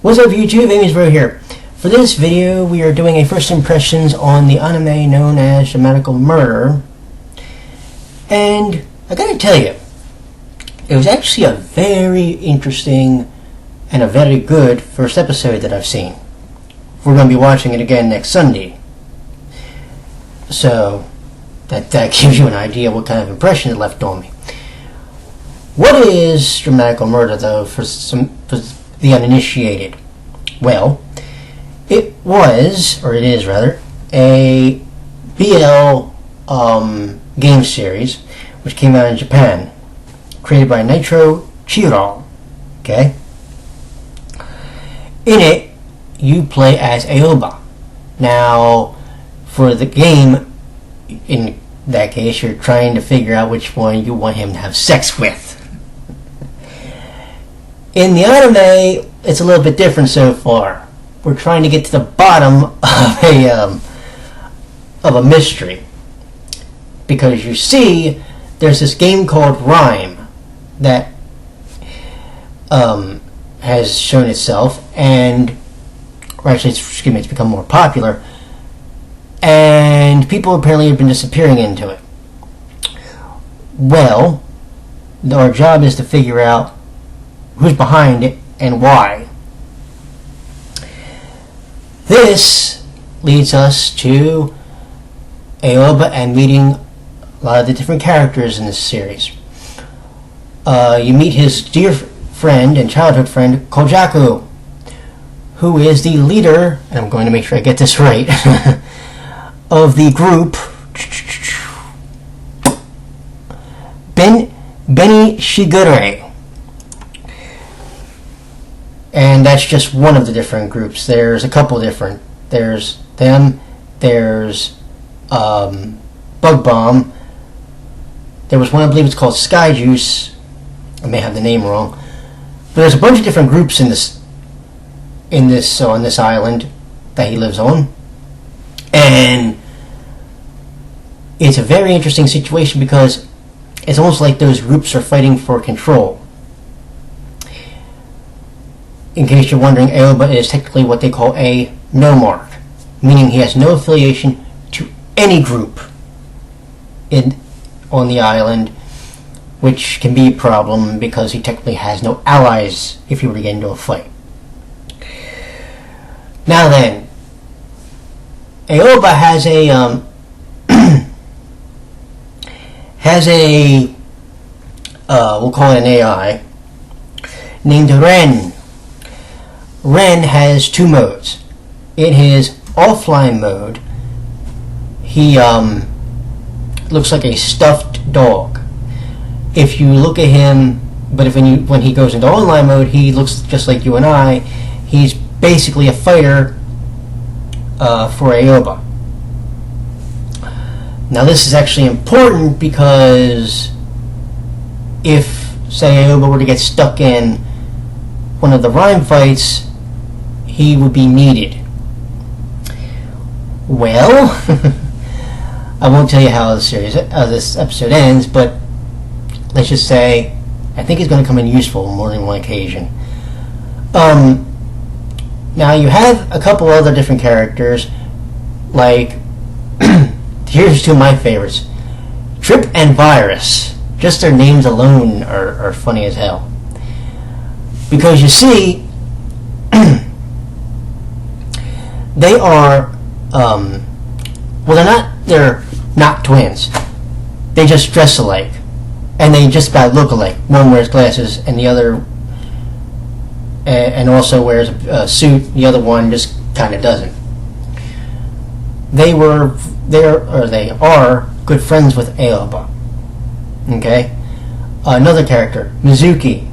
What's up YouTube, Amy'sbro here. For this video we are doing a first impressions on the anime known as DRAMAtical Murder. And I gotta tell you, it was actually a very interesting and a very good first episode that I've seen. We're going to be watching it again next Sunday. So that gives you an idea what kind of impression it left on me. What is DRAMAtical Murder though for the uninitiated? Well, it was, or it is rather, a BL game series which came out in Japan, created by Nitro-Chiral. Okay? In it, you play as Aoba. Now, for the game, in that case, you're trying to figure out which one you want him to have sex with. In the anime, it's a little bit different so far. We're trying to get to the bottom of a mystery, because you see, there's this game called Rhyme that has shown itself, and or actually, it's become more popular, and people apparently have been disappearing into it. Well, our job is to figure out who's behind it and why. This leads us to Aoba and meeting a lot of the different characters in this series. You meet his dear friend and childhood friend, Kojaku, who is the leader, and I'm going to make sure I get this right, of the group Beni Shigure. And that's just one of the different groups. There's a couple different. There's them, there's Bug Bomb. There was one, I believe it's called Sky Juice. I may have the name wrong. But there's a bunch of different groups on this island that he lives on. And it's a very interesting situation because it's almost like those groups are fighting for control. In case you're wondering, Aoba is technically what they call a no-mark, meaning he has no affiliation to any group on the island, which can be a problem because he technically has no allies if he were to get into a fight. Now then, Aoba has we'll call it an AI, named Ren. Ren has two modes. In his offline mode, he looks like a stuffed dog. If you look at him, but when he goes into online mode, he looks just like you and I. He's basically a fighter for Aoba. Now this is actually important because if, say, Aoba were to get stuck in one of the Rhyme fights, he would be needed. Well, I won't tell you how this episode ends, but let's just say I think he's going to come in useful on more than one occasion. Now you have a couple other different characters, like here's two of my favorites, Trip and Virus. Just their names alone are funny as hell, because you see, they are they're not twins. They just dress alike, and they just about look alike. One wears glasses, and the other and also wears a suit. The other one just kind of doesn't. They are good friends with Aoba. Okay? Another character, Mizuki.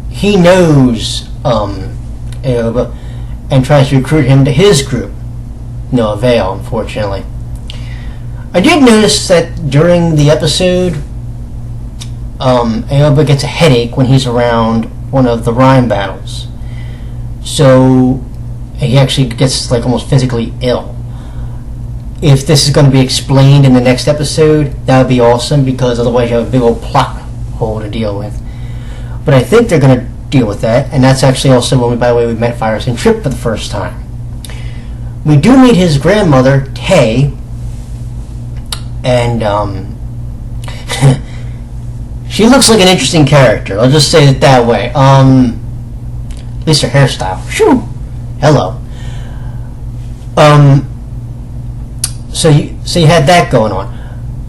He knows Aoba and tries to recruit him to his group. No avail, unfortunately. I did notice that during the episode, Aoba gets a headache when he's around one of the Rhyme battles. So he actually gets like almost physically ill. If this is going to be explained in the next episode, that would be awesome, because otherwise you have a big old plot hole to deal with. But I think they're going to deal with that, and that's actually also when by the way we met Virus and Trip for the first time. We do meet his grandmother, Tay, and she looks like an interesting character. I'll just say it that way. At least her hairstyle. Shoo! Hello. So you had that going on.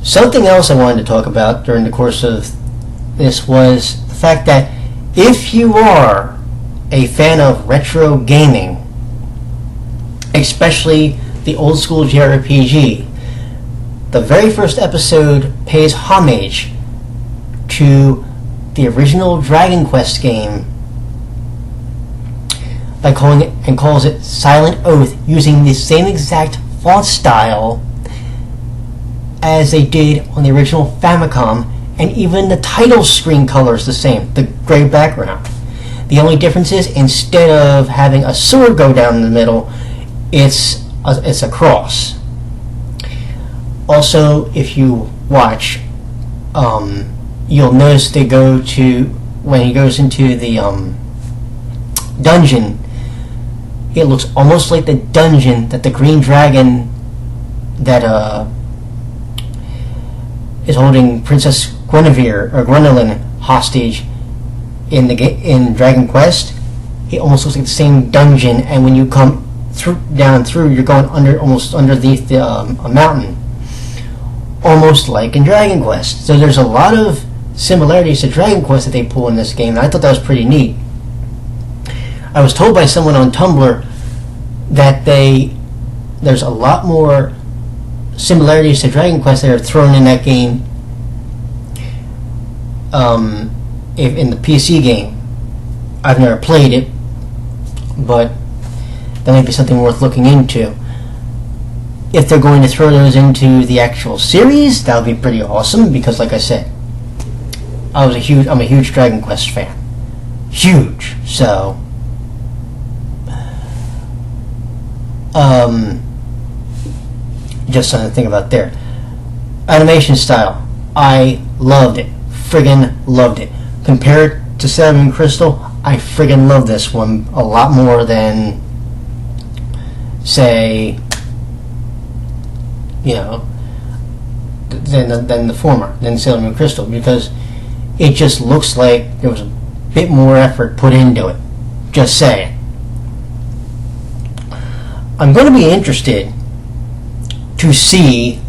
Something else I wanted to talk about during the course of this was the fact that if you are a fan of retro gaming, especially the old school JRPG, the very first episode pays homage to the original Dragon Quest game by calls it Silent Oath, using the same exact font style as they did on the original Famicom, and even the title screen color is the same, the gray background. The only difference is instead of having a sword go down the middle, it's a cross. Also, if you watch, you'll notice they go to, when he goes into the dungeon, it looks almost like the dungeon that the Green Dragon that is holding Princess Guinevere or Gwendolyn hostage in Dragon Quest. It almost looks like the same dungeon, and when you come down through, you're going almost underneath a mountain, almost like in Dragon Quest. So there's a lot of similarities to Dragon Quest that they pull in this game, and I thought that was pretty neat. I was told by someone on Tumblr that there's a lot more similarities to Dragon Quest that are thrown in that game in the PC game. I've never played it, but that might be something worth looking into. If they're going to throw those into the actual series, that would be pretty awesome, because like I said, I'm a huge Dragon Quest fan. Huge. So just something to think about there. Animation style, I loved it. Friggin' loved it. Compared to Saturn and Crystal, I friggin' love this one a lot more than, say, you know, than the former, than Sailor Moon Crystal, because it just looks like there was a bit more effort put into it. Just saying. I'm going to be interested to see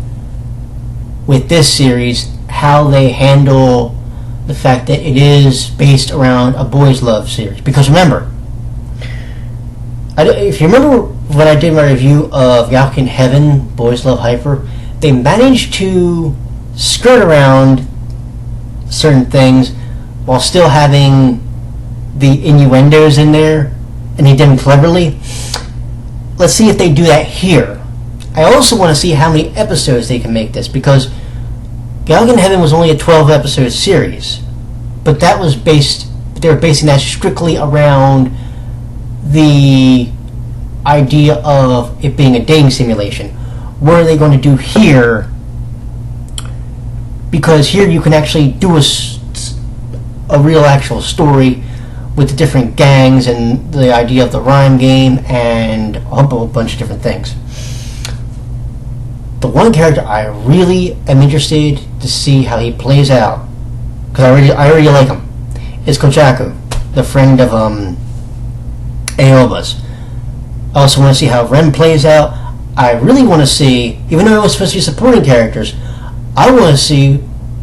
with this series how they handle the fact that it is based around a boys' love series. Because remember, if you remember when I did my review of Yakin Heaven, Boys Love Hyper, they managed to skirt around certain things while still having the innuendos in there, and they did them cleverly. Let's see if they do that here. I also want to see how many episodes they can make this, because Galgan Heaven was only a 12-episode series, but they were basing that strictly around the idea of it being a dating simulation. What are they going to do here? Because here you can actually do a real actual story with the different gangs and the idea of the rhyme game and a whole bunch of different things. The one character I really am interested to see how he plays out, because I already like him, is Kochaku, the friend of Aoba's. I also want to see how Ren plays out. I really want to see, even though it was supposed to be supporting characters, I want to see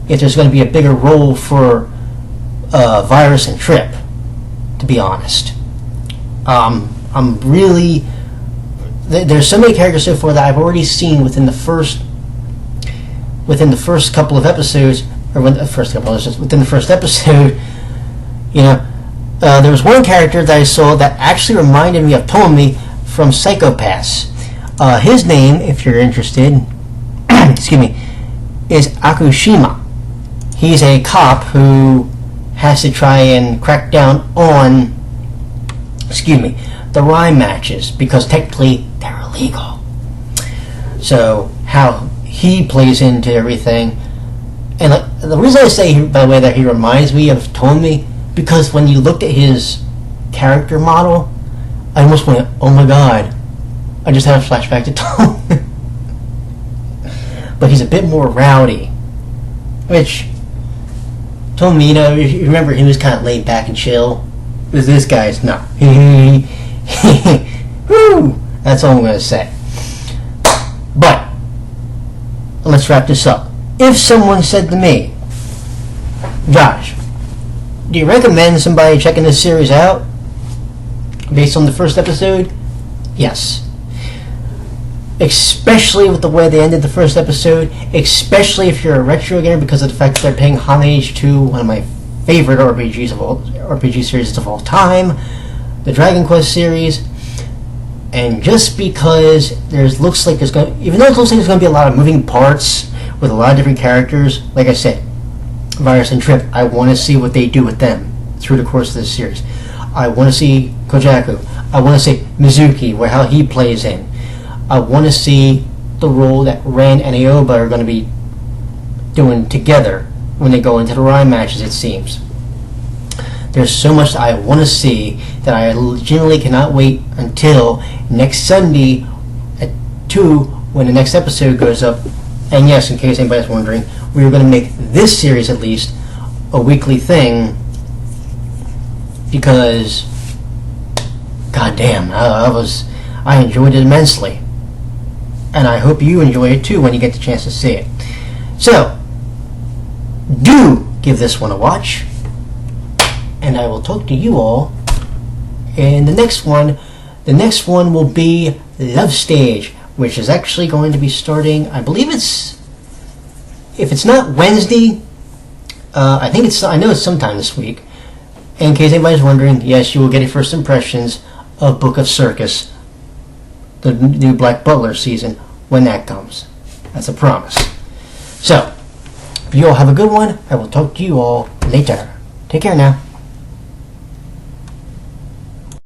if there's going to be a bigger role for Virus and Trip, to be honest. I'm really... There's so many characters so far that I've already seen within the first couple of episodes, or within the first episode. You know, there was one character that I saw that actually reminded me of Tomomi from Psychopaths. His name, if you're interested, excuse me, is Akushima. He's a cop who has to try and crack down on, the rhyme matches, because technically they're illegal. So how he plays into everything, and the reason I say, by the way, that he reminds me of Tomomi, because when you looked at his character model, I almost went, oh my god, I just had a flashback to Tom. But he's a bit more rowdy, which Tomino, you remember, he was kind of laid back and chill. With this guy's no. Woo! That's all I'm going to say. But let's wrap this up. If someone said to me, Josh, do you recommend somebody checking this series out based on the first episode? Yes. Especially with the way they ended the first episode, especially if you're a retro gamer, because of the fact that they're paying homage to one of my favorite RPG series of all time, the Dragon Quest series. And just because even though it looks like there's going to be a lot of moving parts with a lot of different characters, like I said, Virus and Trip, I want to see what they do with them through the course of this series. I want to see Kojaku. I want to see Mizuki, how he plays in. I want to see the role that Ren and Aoba are going to be doing together when they go into the Rhyme matches, it seems. There's so much that I want to see that I legitimately cannot wait until next Sunday at 2 when the next episode goes up. And yes, in case anybody's wondering, we are going to make this series at least a weekly thing because, goddamn, I enjoyed it immensely. And I hope you enjoy it too when you get the chance to see it. So, do give this one a watch. And I will talk to you all in the next one. The next one will be Love Stage, which is actually going to be starting, I believe if it's not Wednesday, I know it's sometime this week. In case anybody's wondering, yes, you will get your first impressions of Book of Circus, the new Black Butler season, when that comes. That's a promise. So, you all have a good one. I will talk to you all later. Take care now.